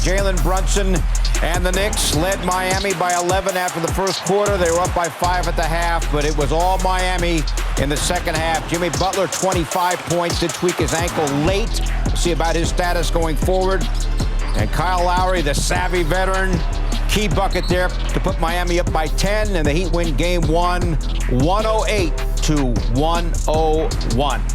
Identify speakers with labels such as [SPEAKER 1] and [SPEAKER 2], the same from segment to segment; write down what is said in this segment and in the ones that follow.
[SPEAKER 1] Jalen Brunson and the Knicks led Miami by 11 after the first quarter. They were up by 5 at the half, but it was all Miami in the second half. Jimmy Butler, 25 points, did tweak his ankle late. We'll see about his status going forward. And Kyle Lowry, the savvy veteran, key bucket there to put Miami up by 10, and the Heat win game one, 108-101.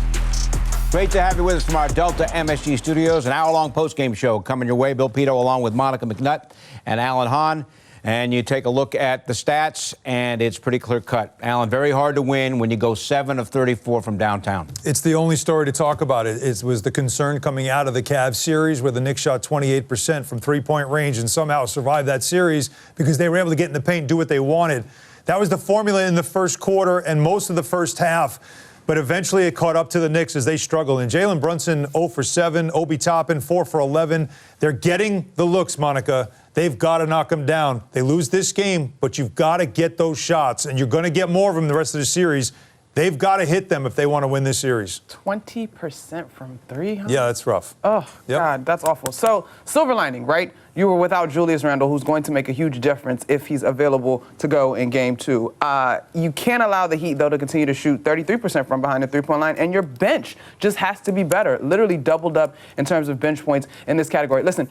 [SPEAKER 1] Great to have you with us from our Delta MSG studios. An hour-long post-game show coming your way. Bill Pito along with Monica McNutt and Alan Hahn. And you take a look at the stats, and it's pretty clear-cut. Alan, very hard to win when you go 7 of 34 from downtown. It's the only story to talk about. It was the concern coming out of the Cavs series where the Knicks shot 28% from three-point range and somehow survived that series because they were able to get in the paint and do what they wanted. That was the formula in the first quarter and most of the first half. But eventually it caught up to the Knicks as they struggled. And Jalen Brunson, 0 for 7. Obi Toppin, 4 for 11. They're getting the looks, Monica. They've got to knock them down. They lose this game, but you've got to get those shots. And you're going to get more of them the rest of the series. They've got to hit them if they want to win this series.
[SPEAKER 2] 20% from 3, huh?
[SPEAKER 1] Yeah, that's rough.
[SPEAKER 2] Oh, yep. God, that's awful. So, silver lining, right? You were without Julius Randle, who's going to make a huge difference if he's available to go in Game 2. You can't allow the Heat, though, to continue to shoot 33% from behind the three-point line, and your bench just has to be better. Literally doubled up in terms of bench points in this category. Listen,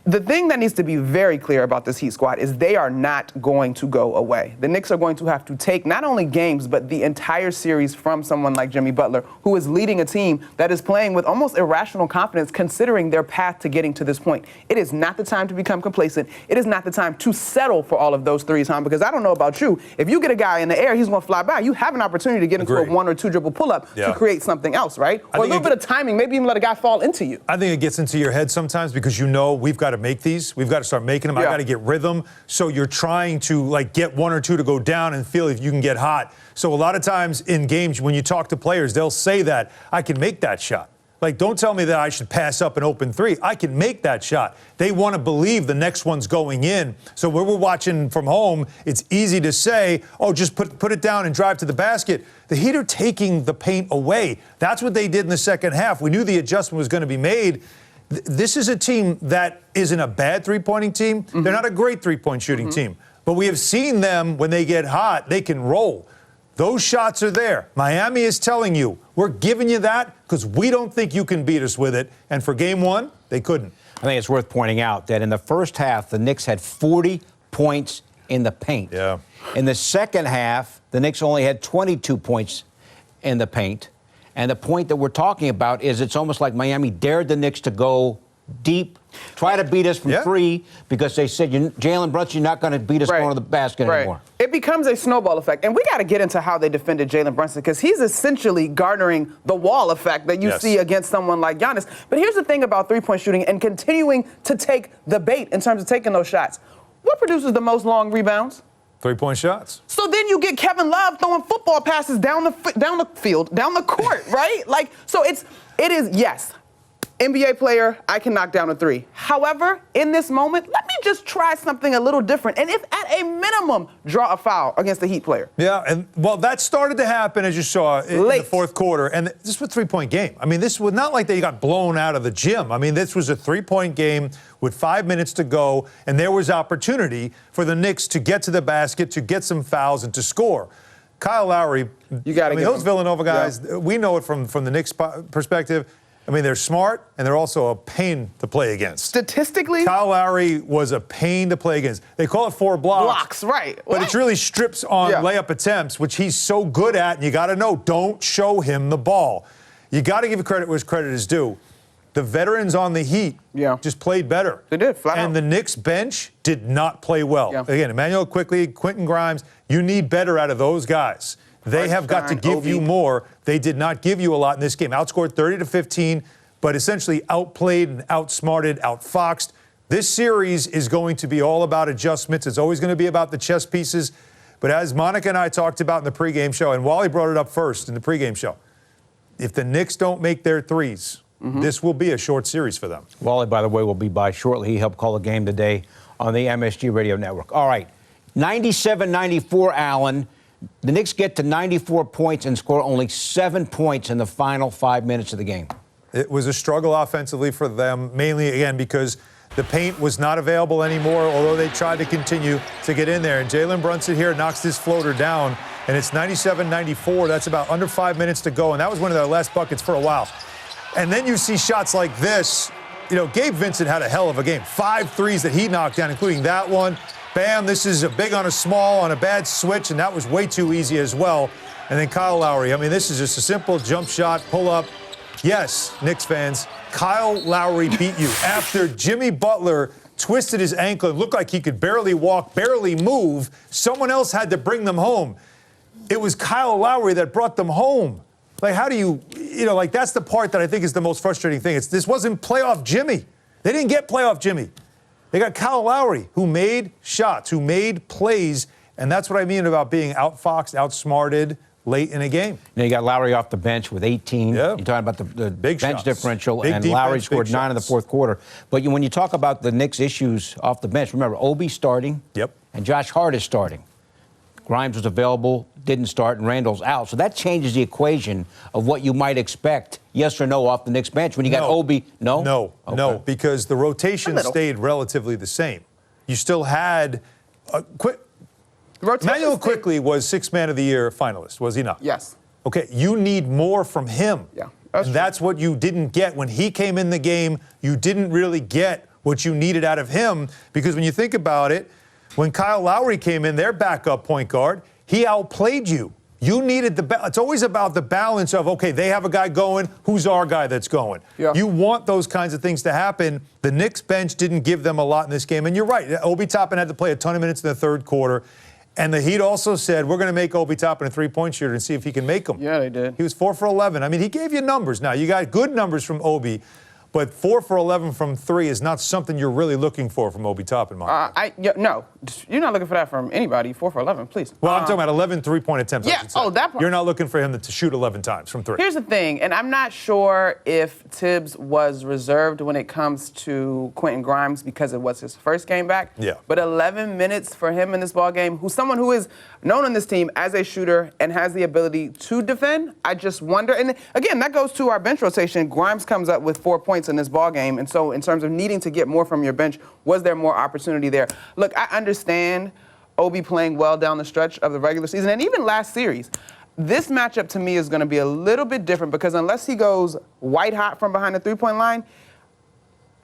[SPEAKER 2] the thing that needs to be very clear about this Heat squad is they are not going to go away. The Knicks are going to have to take not only games, but the entire series from someone like Jimmy Butler, who is leading a team that is playing with almost irrational confidence considering their path to getting to this point. It is not the time to become complacent. It is not the time to settle for all of those threes, huh? Because I don't know about you. If you get a guy in the air, he's going to fly by. You have an opportunity to get into a 1 or 2 dribble pull-up to create something else, right? Or a little bit of timing, maybe even let a guy fall into you. I think it gets into your head sometimes because you know we've got to make these. We've got to start making them. I got to get rhythm. So you're trying to like get 1 or 2 to go down and feel if you can get hot. So a lot of times in games when you talk to players, they'll say that I can make that shot. Like, don't tell me that I should pass up an open 3. I can make that shot. They want to believe the next one's going in. So when we're watching from home, it's easy to say, oh, just put it down and drive to the basket. The Heat are taking the paint away. That's what they did in the second half. We knew the adjustment was going to be made. This is a team that isn't a bad three-pointing team. Mm-hmm. They're not a great three-point shooting team. But we have seen them, when they get hot, they can roll. Those shots are there. Miami is telling you, we're giving you that because we don't think you can beat us with it. And for game 1, they couldn't. I think it's worth pointing out that in the first half, the Knicks had 40 points in the paint. Yeah. In the second half, the Knicks only had 22 points in the paint. And the point that we're talking about is it's almost like Miami dared the Knicks to go deep, try to beat us from 3 because they said, Jalen Brunson, you're not going to beat us going to the basket anymore. It becomes a snowball effect. And we got to get into how they defended Jalen Brunson because he's essentially garnering the wall effect that you see against someone like Giannis. But here's the thing about three-point shooting and continuing to take the bait in terms of taking those shots. What produces the most long rebounds? Three-point shots. So then you get Kevin Love throwing football passes down the field, down the court, right? Like, so it is, yes, NBA player, I can knock down a 3. However, in this moment, let me just try something a little different. And if at a minimum, draw a foul against the Heat player. Yeah, and well, that started to happen, as you saw, in the fourth quarter. And this was a 3-point game. I mean, this was not like they got blown out of the gym. I mean, this was a 3-point game with 5 minutes to go, and there was opportunity for the Knicks to get to the basket, to get some fouls, and to score. Kyle Lowry, those Villanova guys, we know it from the Knicks perspective. I mean, they're smart, and they're also a pain to play against. Statistically? Kyle Lowry was a pain to play against. They call it 4 blocks. Blocks, right. But it's really strips on layup attempts, which he's so good at, and you got to know, don't show him the ball. You got to give credit where credit is due. The veterans on the Heat just played better. They did, flat out. And the Knicks bench did not play well. Yeah. Again, Emmanuel Quickley, Quentin Grimes, you need better out of those guys. They have got to give you more. They did not give you a lot in this game. Outscored 30-15, but essentially outplayed and outsmarted, outfoxed. This series is going to be all about adjustments. It's always going to be about the chess pieces. But as Monica and I talked about in the pregame show, and Wally brought it up first in the pregame show, if the Knicks don't make their threes, this will be a short series for them. Wally, by the way, will be by shortly. He helped call the game today on the MSG Radio Network. All right, 97-94, Allen. The Knicks get to 94 points and score only 7 points in the final 5 minutes of the game. It was a struggle offensively for them, mainly, again, because
[SPEAKER 3] The paint was not available anymore, although they tried to continue to get in there. And Jalen Brunson here knocks this floater down, and it's 97-94. That's about under 5 minutes to go, and that was one of their last buckets for a while. And then you see shots like this. You know, Gabe Vincent had a hell of a game. 5 threes that he knocked down, including that one. Bam, this is a big on a small on a bad switch, and that was way too easy as well. And then Kyle Lowry. I mean, this is just a simple jump shot, pull up. Yes, Knicks fans, Kyle Lowry beat you after Jimmy Butler twisted his ankle and looked like he could barely walk, barely move. Someone else had to bring them home. It was Kyle Lowry that brought them home. Like, how do you know, like, that's the part that I think is the most frustrating thing. This wasn't playoff Jimmy. They didn't get playoff Jimmy. They got Kyle Lowry, who made shots, who made plays, and that's what I mean about being outfoxed, outsmarted late in a game.
[SPEAKER 1] Now you got Lowry off the bench with 18.
[SPEAKER 3] Yep.
[SPEAKER 1] You're talking about the
[SPEAKER 3] big
[SPEAKER 1] bench
[SPEAKER 3] shots.
[SPEAKER 1] differential,
[SPEAKER 3] Big
[SPEAKER 1] and
[SPEAKER 3] defense,
[SPEAKER 1] Lowry
[SPEAKER 3] big
[SPEAKER 1] scored 9 in the
[SPEAKER 3] shots.
[SPEAKER 1] fourth quarter. But when you talk about the Knicks' issues off the bench, remember, Obi starting.
[SPEAKER 3] Yep.
[SPEAKER 1] And Josh Hart is starting. Grimes was available, didn't start, and Randle's out. So that changes the equation of what you might expect, yes or no, off the Knicks bench. When you got Obi, no?
[SPEAKER 3] No,
[SPEAKER 1] Okay.
[SPEAKER 3] no, because the rotation stayed relatively the same. You still had Emmanuel Quickly was Sixth Man of the Year finalist, was he not?
[SPEAKER 2] Yes.
[SPEAKER 3] Okay, you need more from him.
[SPEAKER 2] Yeah,
[SPEAKER 3] that's what you didn't get when he came in the game. You didn't really get what you needed out of him, because when you think about it, when Kyle Lowry came in, their backup point guard, he outplayed you. You needed it's always about the balance of, okay, they have a guy going, who's our guy that's going?
[SPEAKER 2] Yeah.
[SPEAKER 3] You want those kinds of things to happen. The Knicks bench didn't give them a lot in this game, and you're right. Obi Toppin had to play a ton of minutes in the third quarter. And the Heat also said, we're going to make Obi Toppin a three-point shooter and see if he can make them.
[SPEAKER 2] Yeah, they did.
[SPEAKER 3] He was 4 for 11. I mean, he gave you numbers. Now, you got good numbers from Obi, but 4 for 11 from 3 is not something you're really looking for from Obi Toppin, Mark.
[SPEAKER 2] No, you're not looking for that from anybody. 4 for 11, please.
[SPEAKER 3] Well, I'm talking about 11 three-point attempts.
[SPEAKER 2] Yeah, that part.
[SPEAKER 3] You're not looking for him to shoot 11 times from 3.
[SPEAKER 2] Here's the thing, and I'm not sure if Tibbs was reserved when it comes to Quentin Grimes because it was his first game back.
[SPEAKER 3] Yeah.
[SPEAKER 2] But 11 minutes for him in this ball game, who's someone who is known on this team as a shooter and has the ability to defend, I just wonder. And again, that goes to our bench rotation. Grimes comes up with 4 points in this ball game, and so in terms of needing to get more from your bench, was there more opportunity there? Look, I understand Obi playing well down the stretch of the regular season and even last series. This matchup to me is going to be a little bit different because unless he goes white hot from behind the three-point line,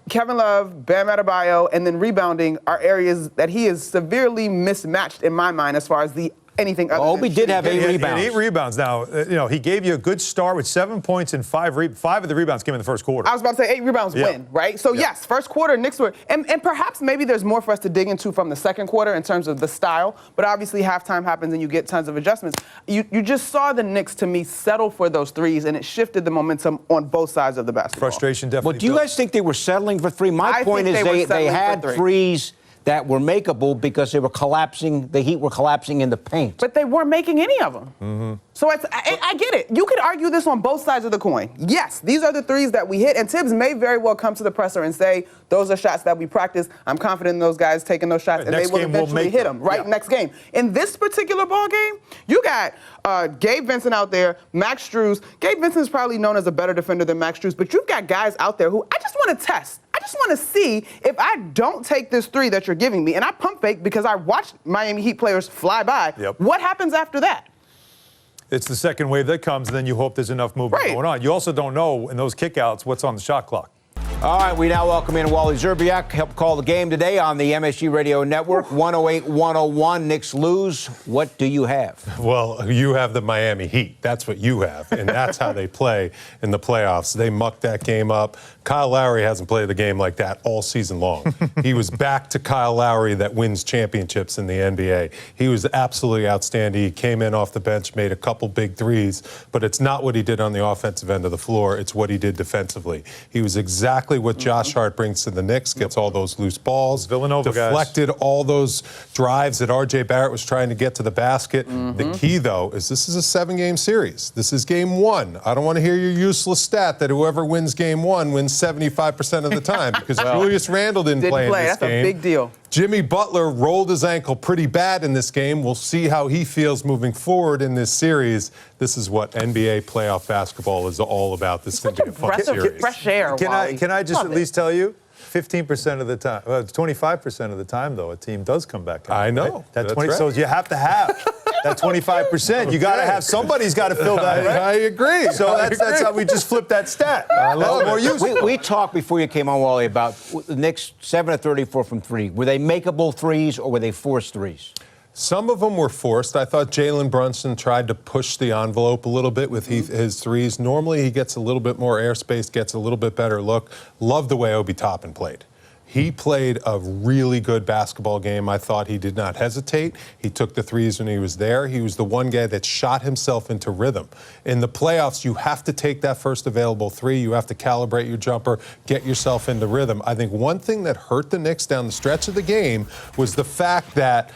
[SPEAKER 2] Kevin Love, Bam Adebayo, and then rebounding are areas that he is severely mismatched in my mind as far as anything other
[SPEAKER 1] Obi
[SPEAKER 2] than
[SPEAKER 1] did have 8
[SPEAKER 3] He
[SPEAKER 1] rebounds.
[SPEAKER 3] had 8 rebounds. Now, he gave you a good start with 7 points and 5 of the rebounds came in the first quarter.
[SPEAKER 2] I was about to say 8 rebounds win, right? So, yes, first quarter, Knicks were, and perhaps maybe there's more for us to dig into from the second quarter in terms of the style, but obviously halftime happens and you get tons of adjustments. You just saw the Knicks, to me, settle for those threes, and it shifted the momentum on both sides of the basketball.
[SPEAKER 3] Frustration definitely.
[SPEAKER 1] But do you guys think they were settling for 3? My point is they had threes that were makeable because they were collapsing. The Heat were collapsing in the paint.
[SPEAKER 2] But they weren't making any of them. Mm-hmm. So I get it. You could argue this on both sides of the coin. Yes, these are the threes that we hit, and Tibbs may very well come to the presser and say, those are shots that we practice. I'm confident in those guys taking those shots, and they will eventually hit them, right? Next game. In this particular ball game, you got Gabe Vincent out there, Max Strus. Gabe Vincent is probably known as a better defender than Max Strus, but you've got guys out there who I just want to test. I just want to see if I don't take this 3 that you're giving me, and I pump fake because I watched Miami Heat players fly by.
[SPEAKER 3] Yep.
[SPEAKER 2] What happens after that?
[SPEAKER 3] It's the second wave that comes, and then you hope there's enough movement going on. You also don't know in those kickouts what's on the shot clock.
[SPEAKER 1] All right, we now welcome in Wally Zerbiak, help call the game today on the MSG Radio Network. 108-101, Knicks lose. What do you have?
[SPEAKER 4] Well, you have the Miami Heat. That's what you have, and that's how they play in the playoffs. They mucked that game up. Kyle Lowry hasn't played a game like that all season long. He was back to Kyle Lowry that wins championships in the NBA. He was absolutely outstanding. He came in off the bench, made a couple big threes, but it's not what he did on the offensive end of the floor. It's what he did defensively. He was exactly what Josh Hart brings to the Knicks, gets all those loose balls,
[SPEAKER 3] Villanova
[SPEAKER 4] deflected all those drives that R.J. Barrett was trying to get to the basket. The key, though, is this is a 7-game series. This is game 1. I don't want to hear your useless stat that whoever wins game 1 wins 75% of the time because Julius Randle didn't play in this
[SPEAKER 2] That's
[SPEAKER 4] game.
[SPEAKER 2] a big deal.
[SPEAKER 4] Jimmy Butler rolled his ankle pretty bad in this game. We'll see how he feels moving forward in this series. This is what NBA playoff basketball is all about. This is going to be a fun series.
[SPEAKER 2] Fresh air,
[SPEAKER 3] Can I just at least tell you, 15% of the time, 25% of the time, though, a team does come back.
[SPEAKER 4] I know.
[SPEAKER 3] Right? That
[SPEAKER 4] That's
[SPEAKER 3] 20.
[SPEAKER 4] right.
[SPEAKER 3] So you have to have that 25%. You got to have somebody's got to fill that. Right?
[SPEAKER 4] I agree.
[SPEAKER 3] So that's how we just flipped that stat.
[SPEAKER 4] I love
[SPEAKER 3] more
[SPEAKER 4] it.
[SPEAKER 3] useful.
[SPEAKER 1] We talked before you came on, Wally, about the Knicks 7 of 34 from three. Were they makeable threes or were they forced threes?
[SPEAKER 4] Some of them were forced. I thought Jalen Brunson tried to push the envelope a little bit with his threes. Normally, he gets a little bit more airspace, gets a little bit better look. Love the way Obi Toppin played. He played a really good basketball game. I thought he did not hesitate. He took the threes when he was there. He was the one guy that shot himself into rhythm. In the playoffs, you have to take that first available three. You have to calibrate your jumper, get yourself into rhythm. I think one thing that hurt the Knicks down the stretch of the game was the fact that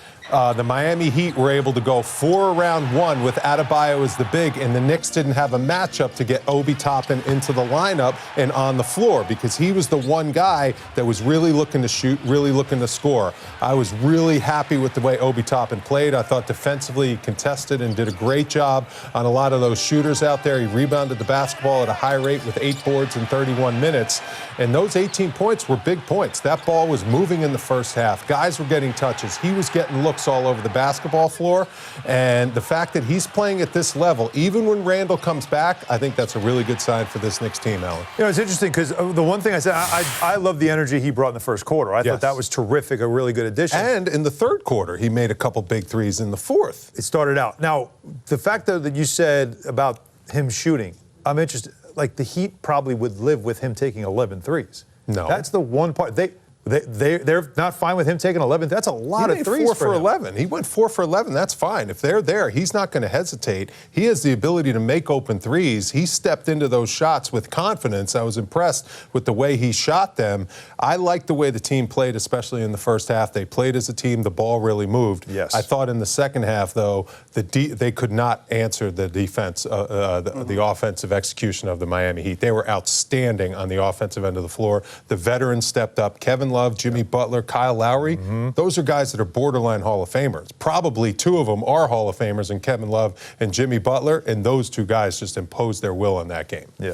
[SPEAKER 4] the Miami Heat were able to go 4 around 1 with Adebayo as the big, and the Knicks didn't have a matchup to get Obi Toppin into the lineup and on the floor because he was the one guy that was really looking to shoot, really looking to score. I was really happy with the way Obi Toppin played. I thought defensively he contested and did a great job on a lot of those shooters out there. He rebounded the basketball at a high rate with 8 boards in 31 minutes, and those 18 points were big points. That ball was moving in the first half. Guys were getting touches. He was getting looks all over the basketball floor, and the fact that he's playing at this level, even when Randle comes back, I think that's a really good sign for this Knicks team, Alan.
[SPEAKER 3] You know, it's interesting because the one thing I said, I love the energy he brought in the first quarter. I thought that was terrific, a really good addition.
[SPEAKER 4] And in the third quarter, he made a couple big threes in the fourth.
[SPEAKER 3] It started out. Now, the fact though that you said about him shooting, I'm interested. Like the Heat probably would live with him taking 11 threes.
[SPEAKER 4] No.
[SPEAKER 3] That's the one part. They're not fine with him taking 11. That's a lot of threes.
[SPEAKER 4] 4 for 11. He went 4 for 11. That's fine. If they're there, he's not going to hesitate. He has the ability to make open threes. He stepped into those shots with confidence. I was impressed with the way he shot them. I liked the way the team played, especially in the first half. They played as a team. The ball really moved.
[SPEAKER 3] Yes.
[SPEAKER 4] I thought in the second half, though, they could not answer the defense, the offensive execution of the Miami Heat. They were outstanding on the offensive end of the floor. The veterans stepped up. Kevin Love, Jimmy Butler, Kyle Lowry, those are guys that are borderline Hall of Famers. Probably 2 of them are Hall of Famers, and Kevin Love and Jimmy Butler, and those 2 guys just imposed their will in that game.
[SPEAKER 3] Yeah.